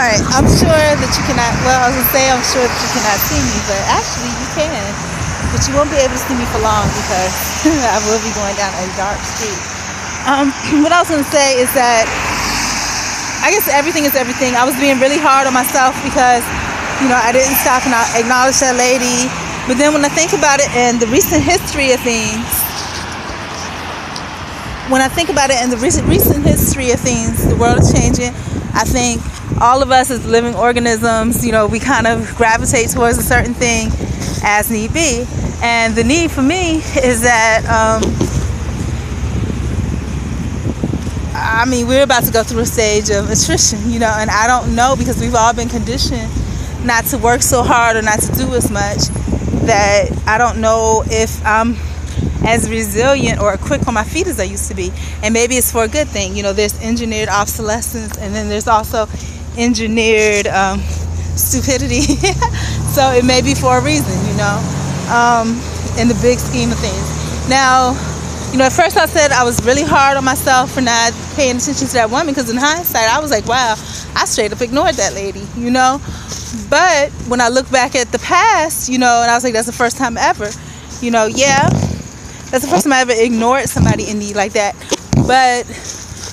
Alright, I'm sure that you cannot, well, I was going to say I'm sure that you cannot see me, but actually you can. But you won't be able to see me for long because I will be going down a dark street. What I was going to say is that I guess everything is everything. I was being really hard on myself because, I didn't stop and acknowledge that lady. But then when I think about it and the recent history of things, the world is changing. I think all of us as living organisms, we kind of gravitate towards a certain thing as need be. And the need for me is that, we're about to go through a stage of attrition, and I don't know, because we've all been conditioned not to work so hard or not to do as much, that I don't know if I'm as resilient or quick on my feet as I used to be. And maybe it's for a good thing. There's engineered obsolescence, and then there's also engineered stupidity. So it may be for a reason, in the big scheme of things. Now, at first I said I was really hard on myself for not paying attention to that woman, because in hindsight I was like, wow, I straight up ignored that lady, But when I look back at the past, and I was like, that's the first time ever, that's the first time I ever ignored somebody in need like that. But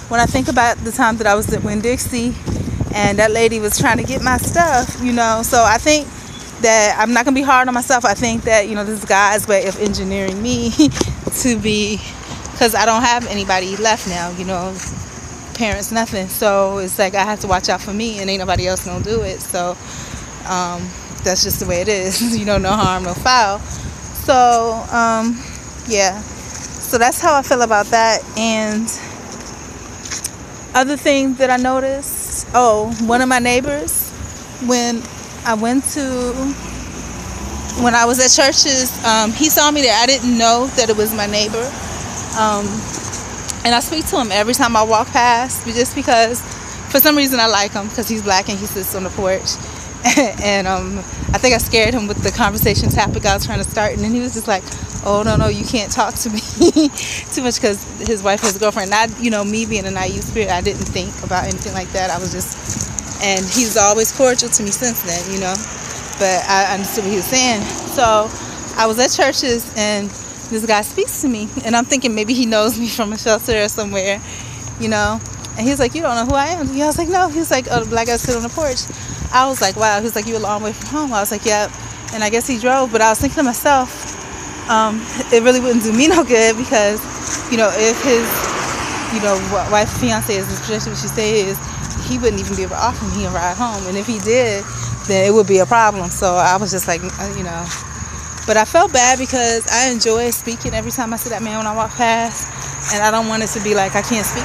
when I think about the time that I was at Winn-Dixie and that lady was trying to get my stuff, so I think that I'm not going to be hard on myself. I think that, this is God's way of engineering me to be, because I don't have anybody left now, parents, nothing. So it's like I have to watch out for me, and ain't nobody else going to do it. So that's just the way it is, no harm, no foul. So, yeah, so that's how I feel about that. And other things that I noticed, one of my neighbors, when I was at churches, he saw me there. I didn't know that it was my neighbor, and I speak to him every time I walk past, just because for some reason I like him, because he's black and he sits on the porch. And I think I scared him with the conversation topic I was trying to start, and then he was just like, oh, no, you can't talk to me too much, because his wife has a girlfriend. Me being a naive spirit, I didn't think about anything like that. I was just, and he's always cordial to me since then, but I understood what he was saying. So I was at churches, and this guy speaks to me, and I'm thinking maybe he knows me from a shelter or somewhere, and he's like, you don't know who I am? I was like, no. He was like, oh, the black guy sit on the porch. I was like, wow. He was like, you a long way from home? I was like, yeah. And I guess he drove, but I was thinking to myself, it really wouldn't do me no good, because, if his, wife, fiance is as projected what she says, he wouldn't even be able to offer me a ride home. And if he did, then it would be a problem. So I was just like, But I felt bad, because I enjoy speaking every time I see that man when I walk past. And I don't want it to be like I can't say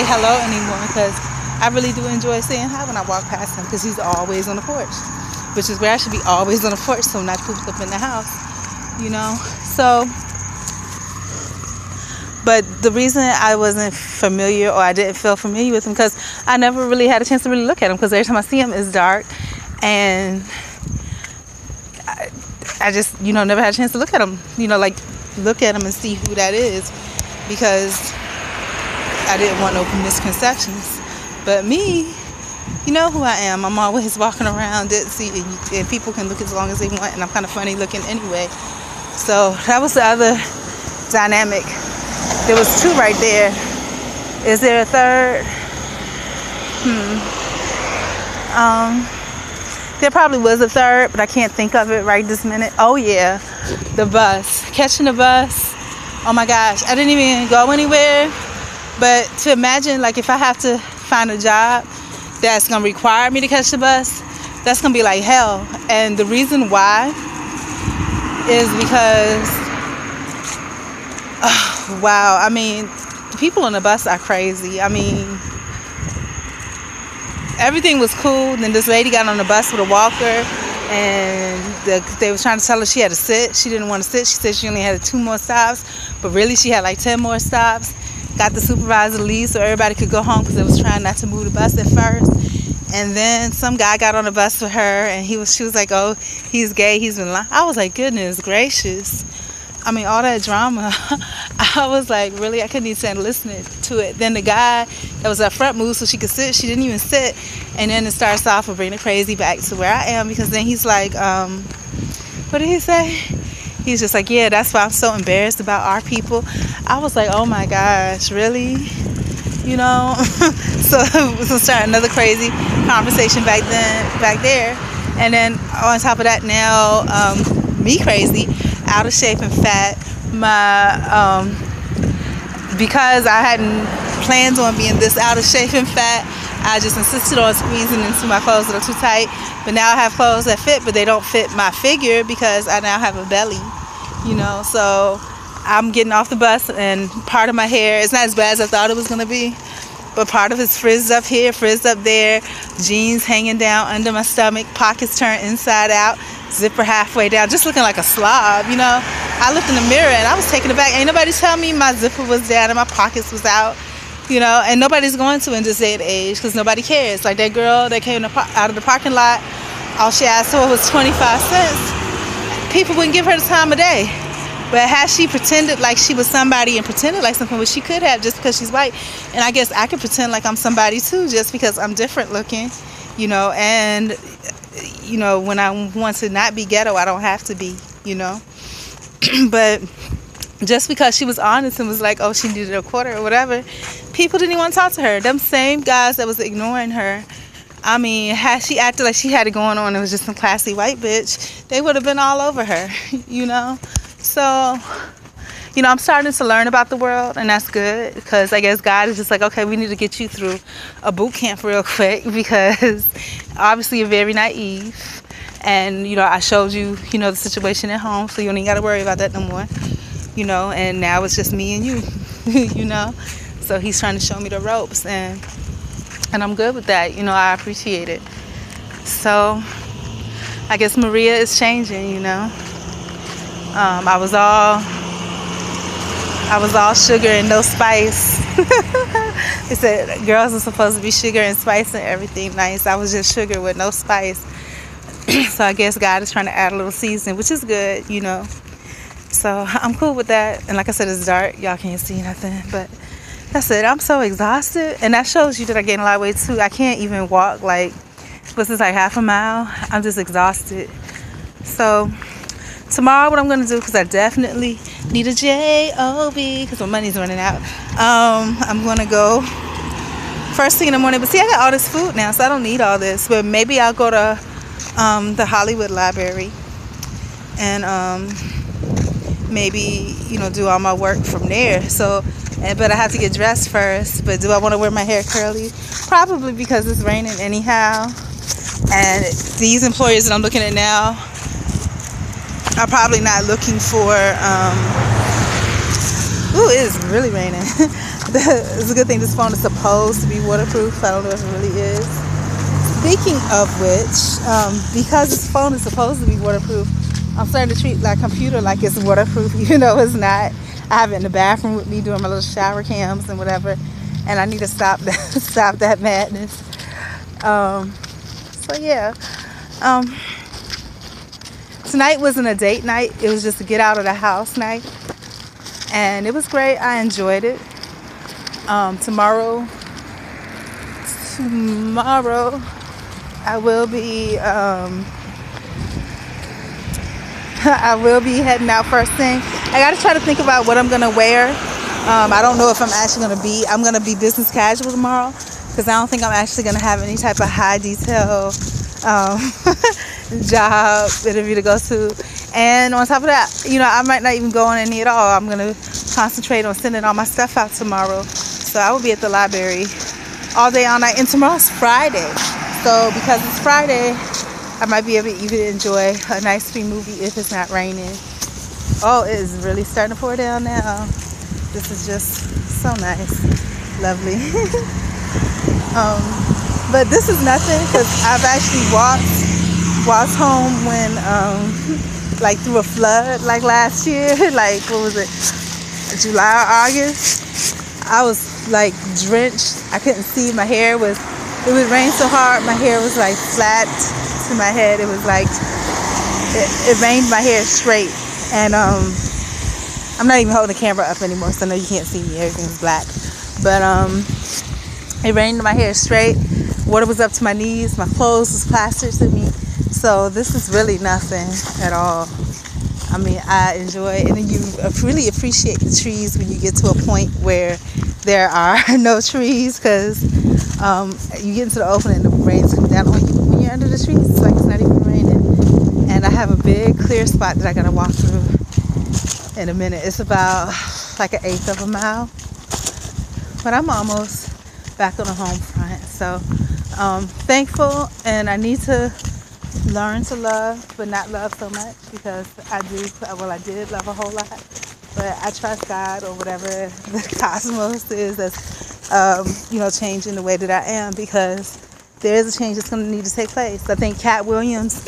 hello anymore, because I really do enjoy saying hi when I walk past him, because he's always on the porch, which is where I should be, always on the porch, so I'm not cooped up in the house, So, but the reason I wasn't familiar, or I didn't feel familiar with him, because I never really had a chance to really look at him, because every time I see him it's dark, and I just, never had a chance to look at him, look at him and see who that is, because I didn't want no misconceptions. But me, you know who I am. I'm always walking around Dixie, and people can look as long as they want, and I'm kind of funny looking anyway. So that was the other dynamic. There was two right there. Is there a third? There probably was a third, but I can't think of it right this minute. Oh yeah, the bus. Catching the bus. Oh my gosh, I didn't even go anywhere. But to imagine, like, if I have to find a job that's going to require me to catch the bus, that's going to be like hell. And the reason why is because, wow, the people on the bus are crazy. Everything was cool. Then this lady got on the bus with a walker, and they were trying to tell her she had to sit. She didn't want to sit. She said she only had 2 more stops, but really she had like 10 more stops. Got the supervisor to leave so everybody could go home, because they was trying not to move the bus at first. And then some guy got on the bus with her, and she was like, oh, he's gay, he's been lying. I was like, goodness gracious. I mean, all that drama, I was like, really? I couldn't even stand listening to it. Then the guy that was up front moved so she could sit. She didn't even sit. And then it starts off with bringing the crazy back to where I am, because then he's like, what did he say? He's just like, yeah, that's why I'm so embarrassed about our people. I was like, oh my gosh, really? You know? So start another crazy conversation back there. And then on top of that now, me crazy, out of shape and fat. Because I hadn't planned on being this out of shape and fat, I just insisted on squeezing into my clothes that are too tight. But now I have clothes that fit, but they don't fit my figure because I now have a belly, you know. So I'm getting off the bus, and part of my hair, it's not as bad as I thought it was going to be, but part of it's frizzed up here, frizzed up there, jeans hanging down under my stomach, pockets turned inside out, zipper halfway down, just looking like a slob, you know. I looked in the mirror and I was taken aback. Ain't nobody tell me my zipper was down and my pockets was out, you know, and nobody's going to in this day and age because nobody cares. Like that girl that came out of the parking lot, all she asked for was 25 cents. People wouldn't give her the time of day. But had she pretended like she was somebody and pretended like something, which she could have just because she's white, and I guess I could pretend like I'm somebody too just because I'm different looking, you know, and, you know, when I want to not be ghetto, I don't have to be, you know. But just because she was honest and was like, oh, she needed a quarter or whatever, people didn't even want to talk to her. Them same guys that was ignoring her, I mean, had she acted like she had it going on, it was just some classy white bitch, they would have been all over her, you know. So, you know, I'm starting to learn about the world, and that's good, because I guess God is just like, okay, we need to get you through a boot camp real quick, because obviously you're very naive, and, you know, I showed you, you know, the situation at home, so you don't even got to worry about that no more, you know, and now it's just me and you, you know, so he's trying to show me the ropes, and I'm good with that, you know, I appreciate it. So, I guess Maria is changing, you know. I was all sugar and no spice. They said girls are supposed to be sugar and spice and everything nice. I was just sugar with no spice. So I guess God is trying to add a little season, which is good, you know. So I'm cool with that. And like I said, it's dark. Y'all can't see nothing. But that's it. I'm so exhausted. And that shows you that I gained a lot of weight too. I can't even walk like, what's this, like half a mile? I'm just exhausted. So tomorrow what I'm going to do, because I definitely need a job because my money's running out, I'm going to go first thing in the morning. But see, I got all this food now, so I don't need all this. But maybe I'll go to the Hollywood Library and maybe, you know, do all my work from there. So, but I have to get dressed first. But do I want to wear my hair curly? Probably, because it's raining anyhow. And these employers that I'm looking at now are probably not looking for, ooh, it is really raining. It's a good thing this phone is supposed to be waterproof. I don't know if it really is. Speaking of which, because this phone is supposed to be waterproof, I'm starting to treat my computer like it's waterproof, even though it's not. I have it in the bathroom with me doing my little shower cams and whatever, and I need to stop that madness. So yeah. Tonight wasn't a date night. It was just a get out of the house night. And it was great. I enjoyed it. Tomorrow, I will be heading out first thing. I got to try to think about what I'm going to wear. I don't know if I'm going to be business casual tomorrow, because I don't think I'm actually going to have any type of high detail job interview to go to. And on top of that, you know, I might not even go on any at all. I'm going to concentrate on sending all my stuff out tomorrow. So I will be at the library all day, all night. And tomorrow's Friday. So because it's Friday, I might be able to even enjoy a nice free movie if it's not raining. Oh, it is really starting to pour down now. This is just so nice. Lovely. But this is nothing, because I've actually walked home when, like through a flood, like last year, like, what was it, July or August? I was like drenched. I couldn't see. My hair it would rain so hard, my hair was like flat to my head. It was like, it rained my hair straight. And I'm not even holding the camera up anymore, so I know you can't see me. Everything's black. But it rained, my hair straight. Water was up to my knees. My clothes was plastered to me. So this is really nothing at all. I mean, I enjoy it. And then you really appreciate the trees when you get to a point where there are no trees, because you get into the open and the rain's come down on you when you're under the trees. It's like it's not even raining. And I have a big clear spot that I gotta walk through in a minute. It's about like 1/8 of a mile, but I'm almost back on the home front. So thankful, and I need to learn to love, but not love so much, because I did love a whole lot, but I trust God or whatever the cosmos is that's changing the way that I am, because there is a change that's going to need to take place. I think Cat Williams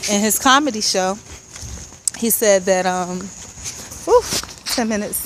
in his comedy show, he said that 10 minutes.